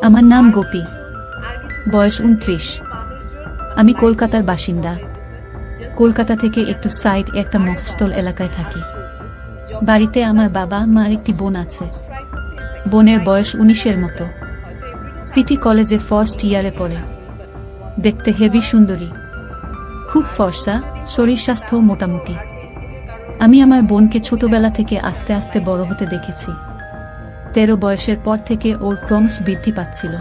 আমার নাম গোপী, বয়স 29। আমি কলকাতার বাসিন্দা। কলকাতা থেকে একটু সাইড একটা মফস্বল এলাকায় থাকি। বাড়িতে আমার বাবা মা আর একটি বোন আছে। বোনের বয়স 19-এর মতো। সিটি কলেজে ফার্স্ট ইয়ারে পড়ে। দেখতে হেভি সুন্দরী, খুব ফর্সা, শরীর স্বাস্থ্য মোটামুটি। আমি আমার বোনকে ছোটবেলা থেকে আস্তে আস্তে বড় হতে দেখেছি। 13 বয়সের পর থেকে ওর ক্রমশ বৃদ্ধি পাচ্ছিল।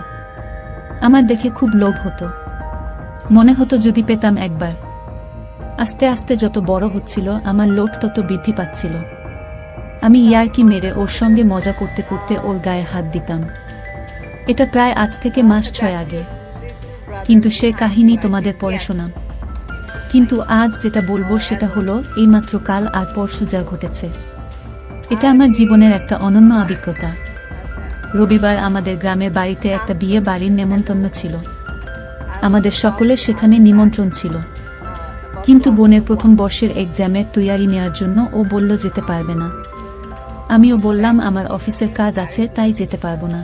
আমার দেখে খুব লোভ হতো, মনে হতো যদি পেতাম একবার। আস্তে আস্তে যত বড় হচ্ছিল আমার লোভ তত বৃদ্ধি পাচ্ছিল। আমি ইয়ার্কি মেরে ওর সঙ্গে মজা করতে করতে ওর গায়ে হাত দিতাম। এটা প্রায় আজ থেকে মাস 6 আগে, কিন্তু সে কাহিনী তোমাদের পরে শোনাম। কিন্তু আজ যেটা বলবো সেটা হলো এইমাত্র কাল আর পরশু যা ঘটেছে। এটা আমার জীবনের একটা অনন্য অভিজ্ঞতা। রবিবার আমাদের গ্রামের বাড়িতে একটা বিয়ে বাড়ির নেমন্তন্ন ছিল। আমাদের সকলের সেখানে নিমন্ত্রণ ছিল, কিন্তু বোনের প্রথম বর্ষের এক্সামের তৈয়ারি নেওয়ার জন্য ও বলল যেতে পারবে না। আমিও বললাম আমার অফিসের কাজ আছে, তাই যেতে পারবো না।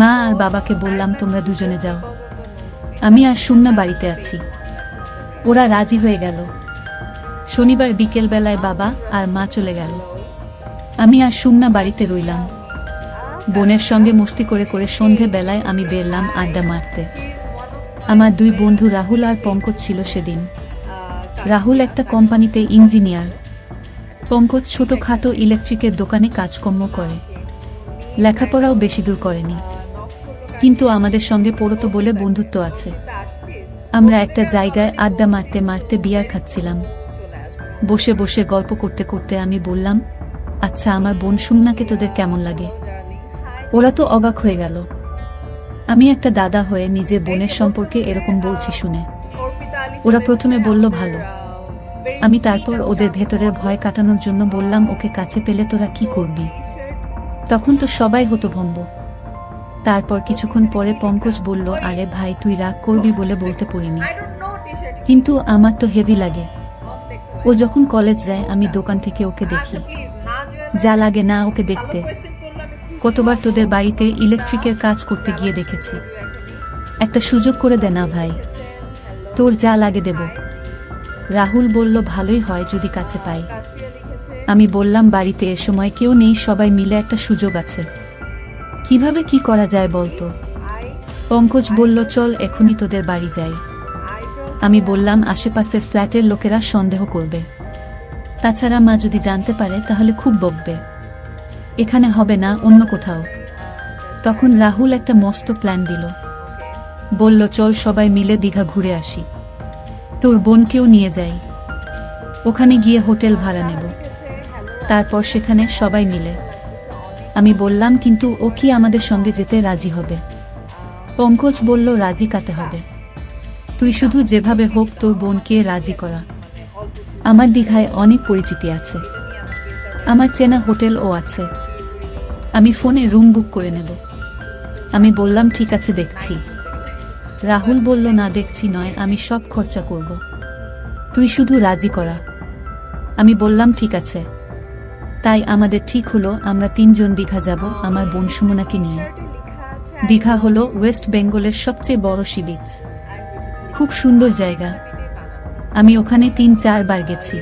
মা আর বাবাকে বললাম তোমরা দুজনে যাও, আমি আর সুমনা বাড়িতে আছি। ওরা রাজি হয়ে গেল। শনিবার বিকেল বেলায় বাবা আর মা চলে গেল। আমি আর সুমনা বাড়িতে রইলাম। বোনের সঙ্গে মস্তি করে করে সন্ধে বেলায় আমি বেরলাম আড্ডা মারতে। আমার 2 বন্ধু রাহুল আর পঙ্কজ ছিল সেদিন। রাহুল একটা কোম্পানিতে ইঞ্জিনিয়ার, পঙ্কজ ছোটখাটো ইলেকট্রিকের দোকানে কাজকর্ম করে। লেখাপড়াও বেশি দূর করেনি, কিন্তু আমাদের সঙ্গে পড়তো বলে বন্ধুত্ব আছে। আমরা একটা জায়গায় আড্ডা মারতে মারতে বিয়ার খাচ্ছিলাম। বসে বসে গল্প করতে করতে আমি বললাম, আচ্ছা আমার বোন সুমনাকে তোদের কেমন লাগে? ওরা তো অবাক হয়ে গেল। আমি একটা দাদা হয়ে নিজের বোনের সম্পর্কে এরকম বলছি শুনে। ওরা প্রথমে বলল ভালো। আমি তারপর ওদের ভেতরের ভয় কাটানোর জন্য বললাম, ওকে কাছে পেলে তোরা কি করবি? তখন তো সবাই হতভম্ব। তারপর কিছুক্ষণ পরে পঙ্কজ বলল, আরে ভাই তুই রাগ করবি বলে বলতে পারিনি, কিন্তু আমার তো হেভি লাগে। ও যখন কলেজ যায় আমি দোকান থেকে ওকে দেখি, যা লাগে না ওকে দেখতে। কতবার তোদের বাড়িতে ইলেকট্রিকের কাজ করতে গিয়ে দেখেছি। একটা সুযোগ করে দে না ভাই, তোর যা লাগে দেব। রাহুল বলল, ভালোই হয় যদি কাছে পাই। আমি বললাম, বাড়িতে এ সময় কেউ নেই, সবাই মিলে একটা সুযোগ আছে, কিভাবে কি করা যায় বলতো? পঙ্কজ বলল, চল এখনই তোদের বাড়ি যাই। আমি বললাম, আশেপাশের ফ্ল্যাটের লোকেরা সন্দেহ করবে, তাছাড়া মা যদি জানতে পারে তাহলে খুব বকবে। এখানে হবে না, অন্য কোথাও। তখন রাহুল একটা মস্ত প্ল্যান দিল। বলল, চল সবাই মিলে দীঘা ঘুরে আসি, তোর বোনকেও নিয়ে যাই। ওখানে গিয়ে হোটেল ভাড়া নেব, তারপর সেখানে সবাই মিলে। আমি বললাম, কিন্তু ও কি আমাদের সঙ্গে যেতে রাজি হবে? পঙ্কজ বলল, রাজি কাতে হবে, তুই শুধু যেভাবে হোক তোর বোনকে রাজি করা। আমার দীঘায় অনেক পরিচিতি আছে, আমার চেনা হোটেলও আছে, আমি ফোনে রুম বুক করে নেব। আমি বললাম, ঠিক আছে দেখছি। রাহুল বলল, না দেখছি নয়, আমি সব খরচা করব, তুই শুধু রাজি করা। আমি বললাম, ঠিক আছে। তাই আমাদের ঠিক হলো আমরা 3 জন দীঘা যাব আমার বোন সুমনাকে নিয়ে। দীঘা হলো ওয়েস্ট বেঙ্গলের সবচেয়ে বড় সি বিচ, খুব সুন্দর জায়গা। আমি ওখানে 3-4 বার গেছি।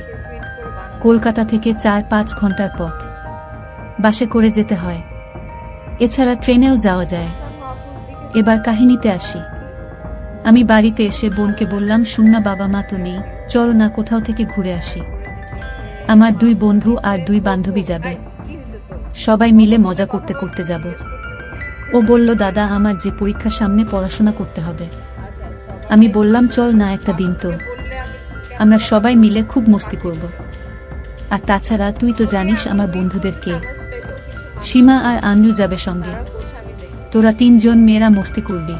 কলকাতা থেকে 4-5 ঘন্টার পথ, বাসে করে যেতে হয়, এছাড়া ট্রেনেও যাওয়া যায়। এবার কাহিনীতে আসি। আমি বাড়িতে এসে বোনকে বললাম, সুমনা বাবা মা তো নেই, চল না কোথাও থেকে ঘুরে আসি। আমার 2 বন্ধু আর 2 বান্ধবী যাবে, সবাই মিলে মজা করতে করতে যাব। ও বলল, দাদা আমার যে পরীক্ষা সামনে, পড়াশোনা করতে হবে। আমি বললাম, চল না একটা দিন তো, আমরা সবাই মিলে খুব মস্তি করব। আর তাছাড়া তুই তো জানিস আমার বন্ধুদের কে, সীমা আর আঞ্জু যাবে সঙ্গে, তোরা 3 জন মেয়েরা মস্তি করবি।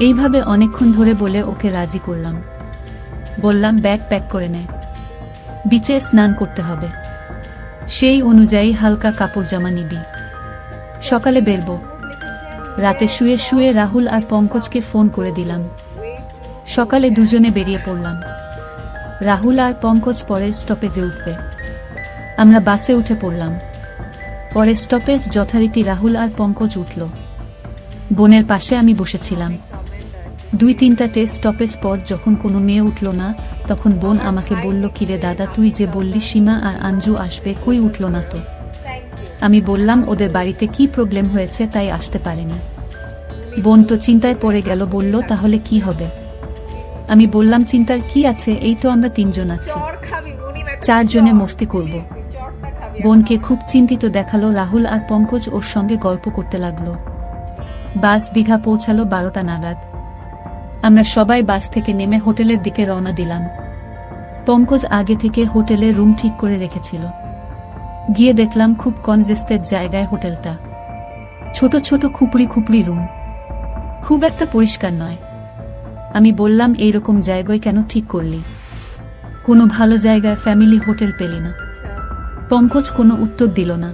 এইভাবে অনেকক্ষণ ধরে বলে ওকে রাজি করলাম। বললাম, ব্যাগ প্যাক করে নে, বিচে স্নান করতে হবে, সেই অনুযায়ী হালকা কাপড় জামা নিবি, সকালে বেরবো। রাতে শুয়ে শুয়ে রাহুল আর পঙ্কজকে ফোন করে দিলাম। সকালে দুজনে বেরিয়ে পড়লাম। রাহুল আর পঙ্কজ পরের স্টপেজে উঠবে, আমরা বাসে উঠে পড়লাম। পরের স্টপেজ যথারীতি রাহুল আর পঙ্কজ উঠল। বোনের পাশে আমি বসেছিলাম। 2-3টা স্টপেজ পর যখন কোনো মেয়ে উঠল না, তখন বোন আমাকে বলল, কিরে দাদা, তুই যে বললি সীমা আর আঞ্জু আসবে, কই উঠল না তো? আমি বললাম, ওদের বাড়িতে কি প্রবলেম হয়েছে তাই আসতে পারেনি। বোন তো চিন্তায় পড়ে গেল, বলল, তাহলে কি হবে? আমি বললাম, চিন্তার কি আছে, এই তো আমরা 3জন আছি, 4 জনে মস্তি করব। বোনকে খুব চিন্তিত দেখালো। রাহুল আর পঙ্কজ ওর সঙ্গে গল্প করতে লাগলো। বাস দীঘা পৌঁছালো 12টা নাগাদ। আমরা সবাই বাস থেকে নেমে হোটেলের দিকে রওনা দিলাম। পঙ্কজ আগে থেকে হোটেলে রুম ঠিক করে রেখেছিল। গিয়ে দেখলাম খুব কনজেস্টেড জায়গায় হোটেলটা। ছোট ছোট খুপড়ি খুপড়ি রুম, খুব একটা পরিষ্কার নয়। আমি বললাম, এইরকম জায়গায় কেন ঠিক করলি? কোনো ভালো জায়গায় ফ্যামিলি হোটেল পেলি না? পঙ্কজ কোনো উত্তর দিল না।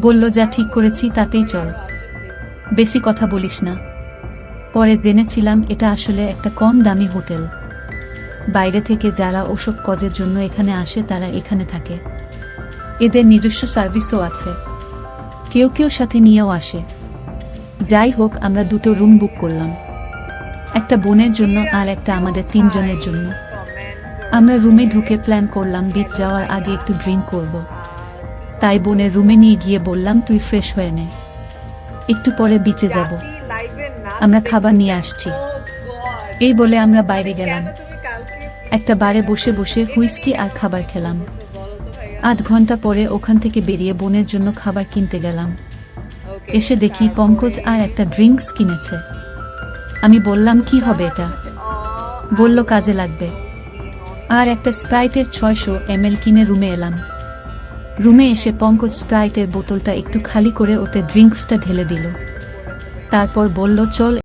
বলল, যা ঠিক করেছি তাতেই চল, বেশি কথা বলিস না। পরে জেনেছিলাম এটা আসলে একটা কম দামি হোটেল। বাইরে থেকে যারা ওসব কাজের জন্য এখানে আসে তারা এখানে থাকে। এদের নিজস্ব সার্ভিসও আছে, কেউ কেউ সাথে নিয়েও আসে। যাই হোক, আমরা 2টো রুম বুক করলাম, একটা বোনের জন্য আর একটা আমাদের 3 জনের জন্য। আমরা রুমে ঢুকে প্ল্যান করলাম বিচ যাওয়ার আগে একটু ড্রিঙ্ক করব। তাই বোনের রুমে নিয়ে গিয়ে বললাম, তুই ফ্রেশ হয়ে নে, একটু পরে বিচে যাব, আমরা খাবার নিয়ে আসছি। এই বলে আমরা বাইরে গেলাম। একটা বারে বসে বসে হুইস্কি আর খাবার খেলাম। আধ ঘন্টা পরে ওখান থেকে বেরিয়ে বোনের জন্য খাবার কিনতে গেলাম। এসে দেখি পঙ্কজ আর একটা ড্রিঙ্কস কিনেছে। আমি বললাম, কি হবে এটা? বলল, কাজে লাগবে। আর একটা স্প্রাইটের 600 ml কিনে রুমে এলাম। রুমে এসে পঙ্কজ স্প্রাইটের বোতলটা একটু খালি করে ওতে ড্রিঙ্কসটা ঢেলে দিল। তারপর বলল, চল